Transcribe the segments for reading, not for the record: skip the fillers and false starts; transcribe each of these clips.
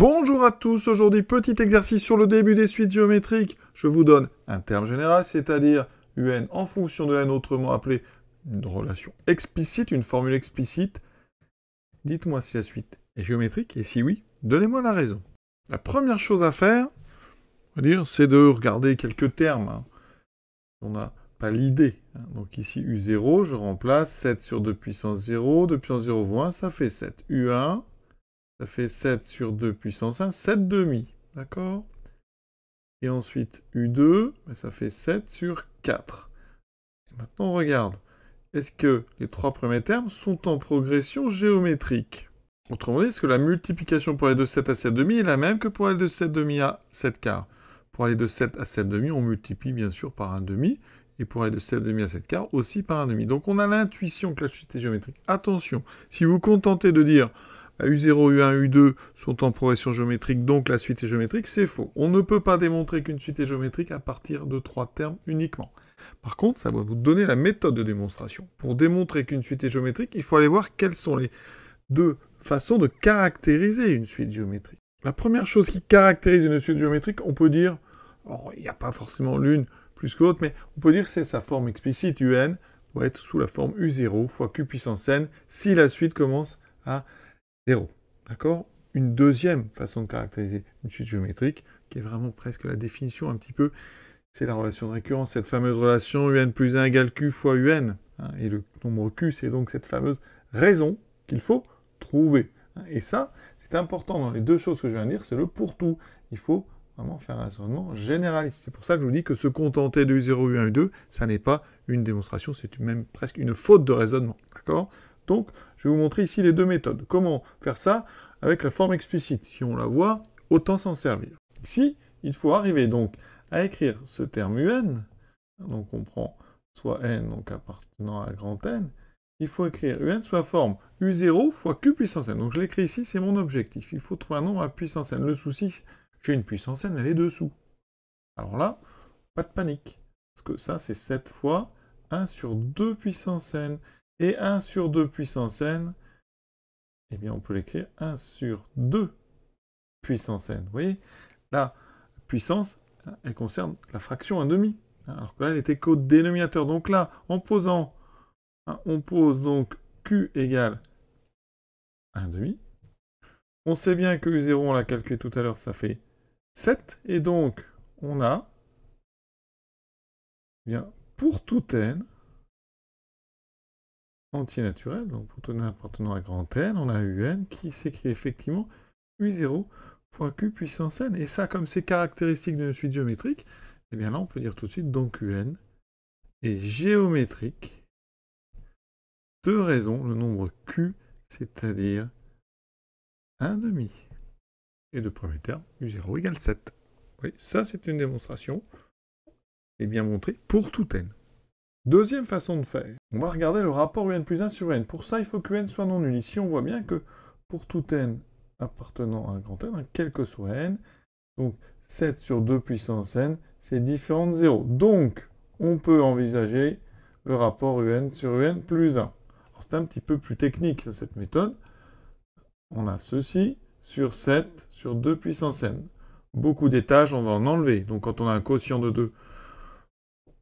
Bonjour à tous, aujourd'hui petit exercice sur le début des suites géométriques. Je vous donne un terme général, c'est-à-dire un en fonction de n, autrement appelé une relation explicite, une formule explicite. Dites-moi si la suite est géométrique, et si oui, donnez-moi la raison. La première chose à faire, c'est de regarder quelques termes. On n'a pas l'idée. Donc ici, U0, je remplace 7 sur 2 puissance 0, 2 puissance 0 fois 1, ça fait 7. U1, ça fait 7 sur 2 puissance 1, 7 demi, d'accord? Et ensuite, U2, ça fait 7 sur 4. Et maintenant, on regarde. Est-ce que les trois premiers termes sont en progression géométrique? Autrement dit, est-ce que la multiplication pour aller de 7 à 7 demi est la même que pour aller de 7 demi à 7 quarts? Pour aller de 7 à 7 demi, on multiplie bien sûr par un demi, et pour aller de 7 demi à 7 quarts, aussi par un demi. Donc on a l'intuition que la suite est géométrique. Attention, si vous vous contentez de dire U0, U1, U2 sont en progression géométrique, donc la suite est géométrique, c'est faux. On ne peut pas démontrer qu'une suite est géométrique à partir de 3 termes uniquement. Par contre, ça va vous donner la méthode de démonstration. Pour démontrer qu'une suite est géométrique, il faut aller voir quelles sont les deux façons de caractériser une suite géométrique. La première chose qui caractérise une suite géométrique, on peut dire, il n'y a pas forcément l'une plus que l'autre, mais on peut dire que c'est sa forme explicite, UN, doit être sous la forme U0 fois Q puissance n, si la suite commence à 0. D'accord? Une deuxième façon de caractériser une suite géométrique, qui est vraiment presque la définition un petit peu, c'est la relation de récurrence, cette fameuse relation UN plus 1 égale Q fois UN. Et le nombre Q, c'est donc cette fameuse raison qu'il faut trouver. Et ça, c'est important dans les deux choses que je viens de dire, c'est le pour tout. Il faut vraiment faire un raisonnement généraliste. C'est pour ça que je vous dis que se contenter de U0, U1, U2, ça n'est pas une démonstration, c'est même presque une faute de raisonnement. D'accord? Donc, je vais vous montrer ici les deux méthodes. Comment faire ça avec la forme explicite? Si on la voit, autant s'en servir. Ici, il faut arriver donc à écrire ce terme UN. Donc, on prend soit n, donc appartenant à grand N. Il faut écrire UN sous la forme U0 fois Q puissance n. Donc, je l'écris ici, c'est mon objectif. Il faut trouver un nombre à puissance n. Le souci, j'ai une puissance n, elle est dessous. Alors là, pas de panique. Parce que ça, c'est 7 fois 1 sur 2 puissance n. Et 1 sur 2 puissance n, eh bien, on peut l'écrire 1 sur 2 puissance n. Vous voyez? La puissance, elle concerne la fraction 1 demi. Alors que là, elle était qu'au dénominateur. Donc là, en posant, on pose donc Q égale 1 demi. On sait bien que U0, on l'a calculé tout à l'heure, ça fait 7. Et donc, on a, bien, pour tout n, entier naturel, donc pour tout n appartenant à grand N, on a UN qui s'écrit effectivement U0 fois Q puissance n. Et ça, comme c'est caractéristique d'une suite géométrique, eh bien là, on peut dire tout de suite, donc UN est géométrique de raison, le nombre Q, c'est-à-dire 1 demi. Et de premier terme, U0 égale 7. Oui, ça, c'est une démonstration, et bien montrée pour tout n. Deuxième façon de faire, on va regarder le rapport UN plus 1 sur n. Pour ça, il faut que n soit non nul. Ici, on voit bien que pour tout n appartenant à un grand n, quel que soit n, donc 7 sur 2 puissance n, c'est différent de 0. Donc, on peut envisager le rapport UN sur UN plus 1. C'est un petit peu plus technique, cette méthode. On a ceci sur 7 sur 2 puissance n. Beaucoup d'étages, on va en enlever. Donc, quand on a un quotient de 2,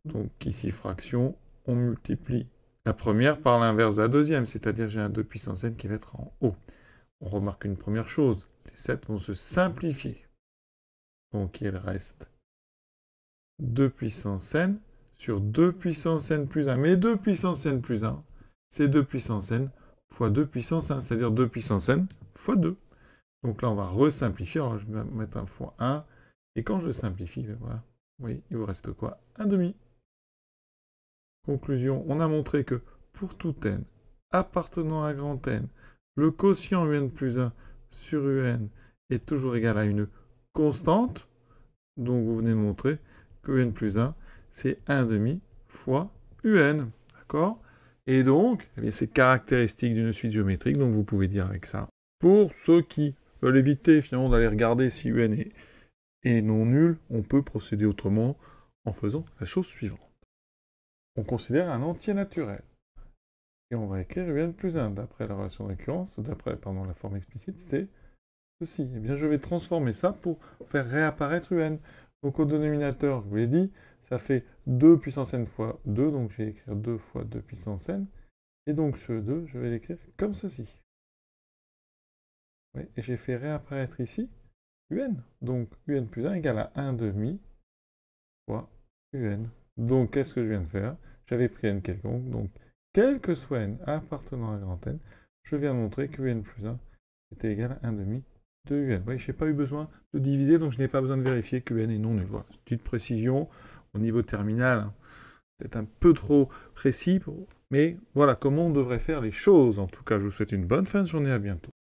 donc ici fraction, on multiplie la première par l'inverse de la deuxième, c'est-à-dire j'ai un 2 puissance n qui va être en haut. On remarque une première chose, les 7 vont se simplifier. Donc il reste 2 puissance n sur 2 puissance n plus 1. Mais 2 puissance n plus 1, c'est 2 puissance n fois 2 puissance 1, c'est-à-dire 2 puissance n fois 2. Donc là, on va resimplifier. Alors je vais mettre un fois 1. Et quand je simplifie, ben voilà, vous voyez, il vous reste quoi? 1 demi. Conclusion, on a montré que pour tout n appartenant à grand N, le quotient UN plus 1 sur UN est toujours égal à une constante. Donc vous venez de montrer que UN plus 1, c'est 1 demi fois UN. D'accord? Et donc, eh c'est caractéristique d'une suite géométrique, donc vous pouvez dire avec ça. Pour ceux qui veulent éviter finalement d'aller regarder si UN est non nul, on peut procéder autrement en faisant la chose suivante. On considère un entier naturel. Et on va écrire UN plus 1. D'après la relation de récurrence, d'après la forme explicite, c'est ceci. Eh bien, je vais transformer ça pour faire réapparaître un. Donc, au dénominateur, je vous l'ai dit, ça fait 2 puissance n fois 2, donc je vais écrire 2 fois 2 puissance n. Et donc, ce 2, je vais l'écrire comme ceci. Oui, et j'ai fait réapparaître ici un. Donc, un plus 1 égale à 1 demi fois un. Donc, qu'est-ce que je viens de faire? J'avais pris n quelconque, donc, quel que soit n appartenant à grand N, je viens de montrer que un plus 1 était égal à 1 demi de un. Vous voyez, je n'ai pas eu besoin de diviser, donc je n'ai pas besoin de vérifier que n est non nul. Voilà, petite précision au niveau terminal, hein. Peut-être un peu trop précis, mais voilà comment on devrait faire les choses. En tout cas, je vous souhaite une bonne fin de journée, à bientôt.